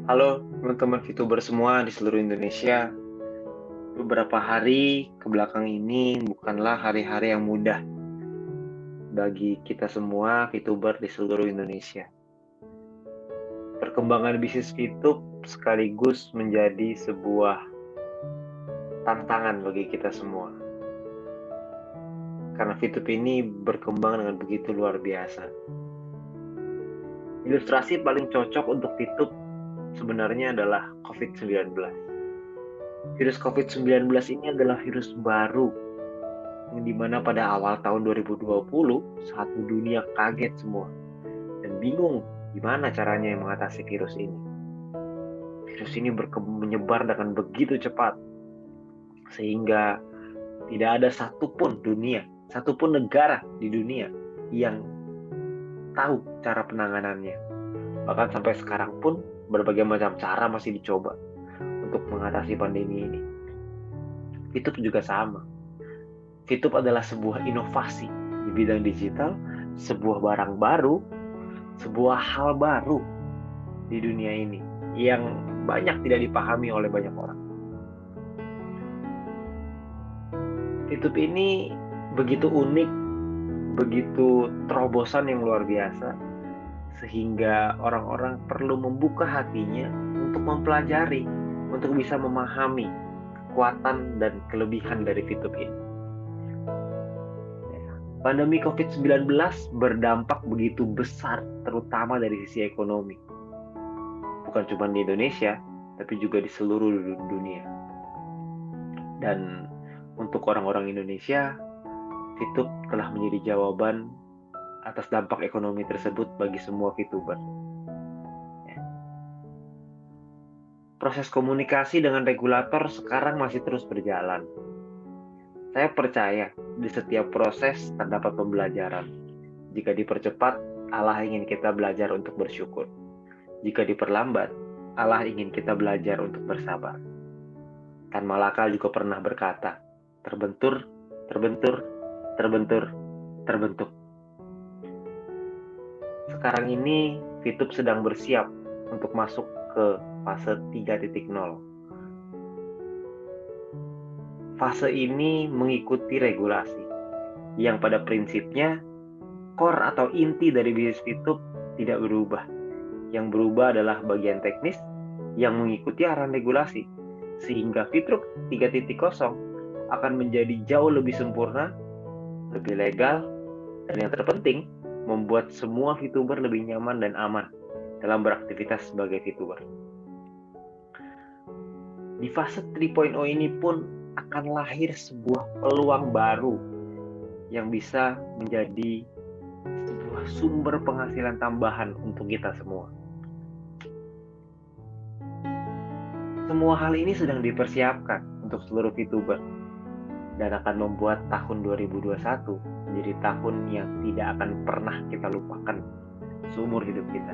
Halo teman-teman VTuber semua di seluruh Indonesia. Beberapa hari ke belakang ini bukanlah hari-hari yang mudah bagi kita semua VTuber di seluruh Indonesia. Perkembangan bisnis VTube sekaligus menjadi sebuah tantangan bagi kita semua. Karena VTube ini berkembang dengan begitu luar biasa. Ilustrasi paling cocok untuk VTube sebenarnya adalah COVID-19. Virus COVID-19 ini adalah virus baru yang dimana pada awal tahun 2020 satu dunia kaget semua dan bingung gimana caranya mengatasi virus ini. Virus ini menyebar dengan begitu cepat sehingga tidak ada satupun negara di dunia yang tahu cara penanganannya. Bahkan sampai sekarang pun berbagai macam cara masih dicoba untuk mengatasi pandemi ini. Itu juga sama. VTube adalah sebuah inovasi di bidang digital, sebuah barang baru, sebuah hal baru di dunia ini yang banyak tidak dipahami oleh banyak orang. VTube ini begitu unik, begitu terobosan yang luar biasa, sehingga orang-orang perlu membuka hatinya untuk mempelajari, untuk bisa memahami kekuatan dan kelebihan dari VTube ini. Pandemi COVID-19 berdampak begitu besar, terutama dari sisi ekonomi. Bukan cuma di Indonesia, tapi juga di seluruh dunia. Dan untuk orang-orang Indonesia, VTube telah menjadi jawaban atas dampak ekonomi tersebut bagi semua VTuber. Proses komunikasi dengan regulator sekarang masih terus berjalan. Saya percaya di setiap proses terdapat pembelajaran. Jika dipercepat, Allah ingin kita belajar untuk bersyukur. Jika diperlambat, Allah ingin kita belajar untuk bersabar. Tan Malaka juga pernah berkata, terbentur, terbentur, terbentur, terbentuk. Sekarang ini, VTube sedang bersiap untuk masuk ke fase 3.0. Fase ini mengikuti regulasi, yang pada prinsipnya core atau inti dari bisnis VTube tidak berubah. Yang berubah adalah bagian teknis yang mengikuti arahan regulasi, sehingga VTube 3.0 akan menjadi jauh lebih sempurna, lebih legal, dan yang terpenting, membuat semua VTuber lebih nyaman dan aman dalam beraktivitas sebagai VTuber. Di fase 3.0 ini pun akan lahir sebuah peluang baru yang bisa menjadi sebuah sumber penghasilan tambahan untuk kita semua. Semua hal ini sedang dipersiapkan untuk seluruh VTuber dan akan membuat tahun 2021 menjadi tahun yang tidak akan pernah kita lupakan seumur hidup kita.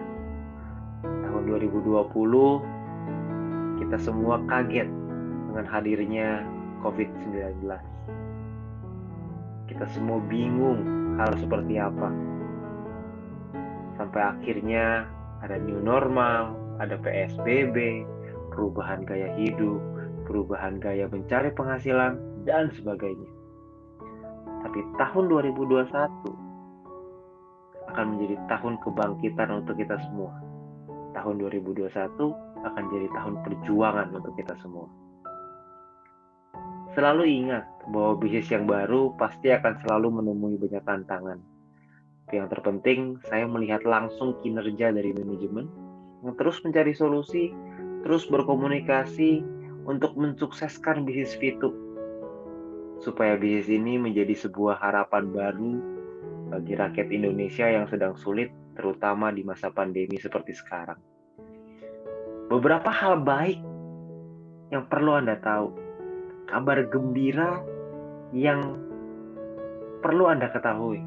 Tahun 2020 kita semua kaget dengan hadirnya COVID-19. Kita semua bingung hal seperti apa. Sampai akhirnya ada new normal, ada PSBB, perubahan gaya hidup, perubahan gaya mencari penghasilan, dan sebagainya. Tapi tahun 2021 akan menjadi tahun kebangkitan untuk kita semua. Tahun 2021 akan jadi tahun perjuangan untuk kita semua. Selalu ingat bahwa bisnis yang baru pasti akan selalu menemui banyak tantangan. Tapi yang terpenting, saya melihat langsung kinerja dari manajemen yang terus mencari solusi, terus berkomunikasi untuk mensukseskan bisnis VTube. Supaya bisnis ini menjadi sebuah harapan baru bagi rakyat Indonesia yang sedang sulit, terutama di masa pandemi seperti sekarang. Beberapa hal baik yang perlu Anda tahu. Kabar gembira yang perlu Anda ketahui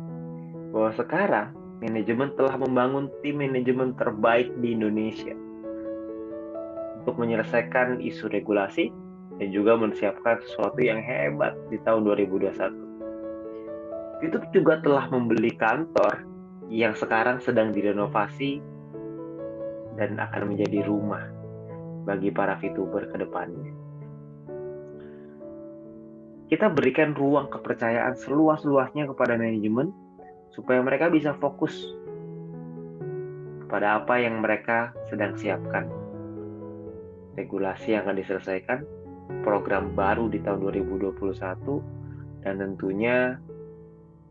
bahwa sekarang manajemen telah membangun tim manajemen terbaik di Indonesia untuk menyelesaikan isu regulasi dan juga mempersiapkan sesuatu yang hebat di tahun 2021. YouTube juga telah membeli kantor yang sekarang sedang direnovasi dan akan menjadi rumah. bagi para VTuber ke depannya. Kita berikan ruang kepercayaan seluas-luasnya kepada manajemen supaya mereka bisa fokus pada apa yang mereka sedang siapkan. Regulasi yang akan diselesaikan, program baru di tahun 2021, dan tentunya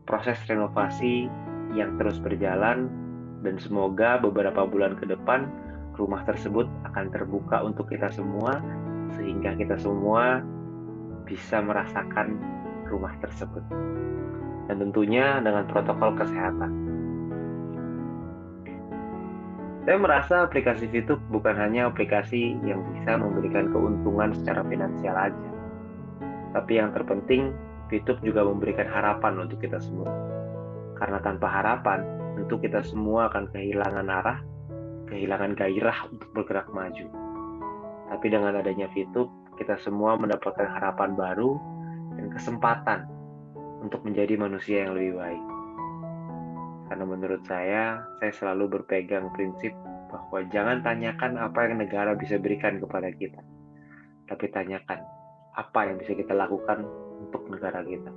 proses renovasi yang terus berjalan, dan semoga beberapa bulan ke depan rumah tersebut akan terbuka untuk kita semua sehingga kita semua bisa merasakan rumah tersebut, dan tentunya dengan protokol kesehatan. Saya merasa aplikasi VTube bukan hanya aplikasi yang bisa memberikan keuntungan secara finansial aja, tapi yang terpenting VTube juga memberikan harapan untuk kita semua. Karena tanpa harapan, tentu kita semua akan kehilangan arah, kehilangan gairah untuk bergerak maju. Tapi dengan adanya VTube, kita semua mendapatkan harapan baru dan kesempatan untuk menjadi manusia yang lebih baik. Karena menurut saya selalu berpegang prinsip bahwa jangan tanyakan apa yang negara bisa berikan kepada kita, tapi tanyakan apa yang bisa kita lakukan untuk negara kita.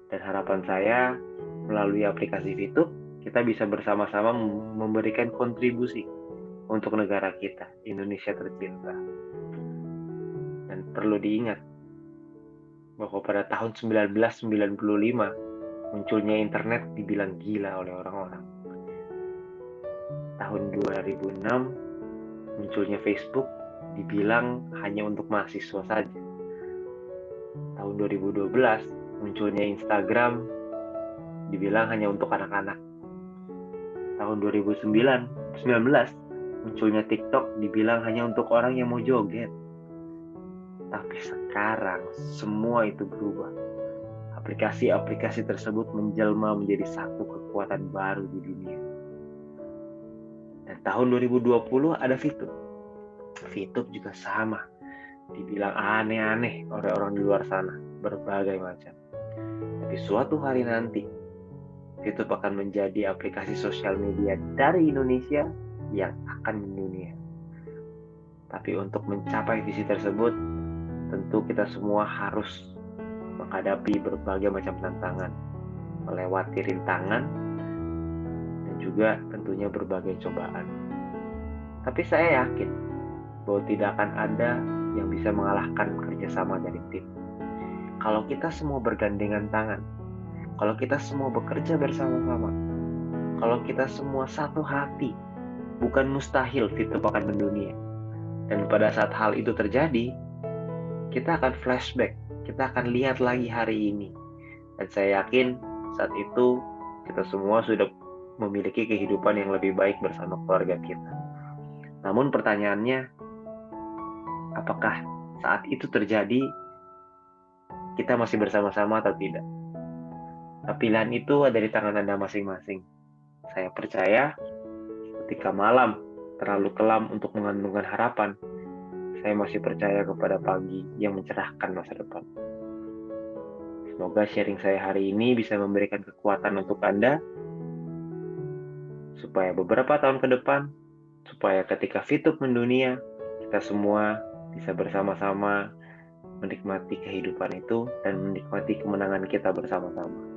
Dan harapan saya, melalui aplikasi VTube, kita bisa bersama-sama memberikan kontribusi untuk negara kita, Indonesia tercinta. Dan perlu diingat bahwa pada tahun 1995, munculnya internet dibilang gila oleh orang-orang. Tahun 2006, munculnya Facebook dibilang hanya untuk mahasiswa saja. Tahun 2012, munculnya Instagram dibilang hanya untuk anak-anak. Tahun 2019, munculnya TikTok dibilang hanya untuk orang yang mau joget. Tapi sekarang semua itu berubah. Aplikasi-aplikasi tersebut menjelma menjadi satu kekuatan baru di dunia. Dan tahun 2020 ada VTube. VTube juga sama. Dibilang aneh-aneh oleh orang di luar sana, berbagai macam. Tapi suatu hari nanti, VTube akan menjadi aplikasi sosial media dari Indonesia yang akan mendunia. Tapi untuk mencapai visi tersebut, tentu kita semua harus menghadapi berbagai macam tantangan, melewati rintangan, dan juga tentunya berbagai cobaan. Tapi saya yakin bahwa tidak akan ada yang bisa mengalahkan kerjasama dari tim. Kalau kita semua bergandengan tangan, kalau kita semua bekerja bersama-sama, kalau kita semua satu hati, bukan mustahil VTube akan mendunia. Dan pada saat hal itu terjadi, kita akan flashback, kita akan lihat lagi hari ini. Dan saya yakin saat itu kita semua sudah memiliki kehidupan yang lebih baik bersama keluarga kita. Namun pertanyaannya, apakah saat itu terjadi kita masih bersama-sama atau tidak? Pilihan itu ada di tangan Anda masing-masing. Saya percaya ketika malam terlalu kelam untuk mengandungkan harapan, saya masih percaya kepada pagi yang mencerahkan masa depan. Semoga sharing saya hari ini bisa memberikan kekuatan untuk Anda, supaya beberapa tahun ke depan, supaya ketika VTube mendunia, kita semua bisa bersama-sama menikmati kehidupan itu dan menikmati kemenangan kita bersama-sama.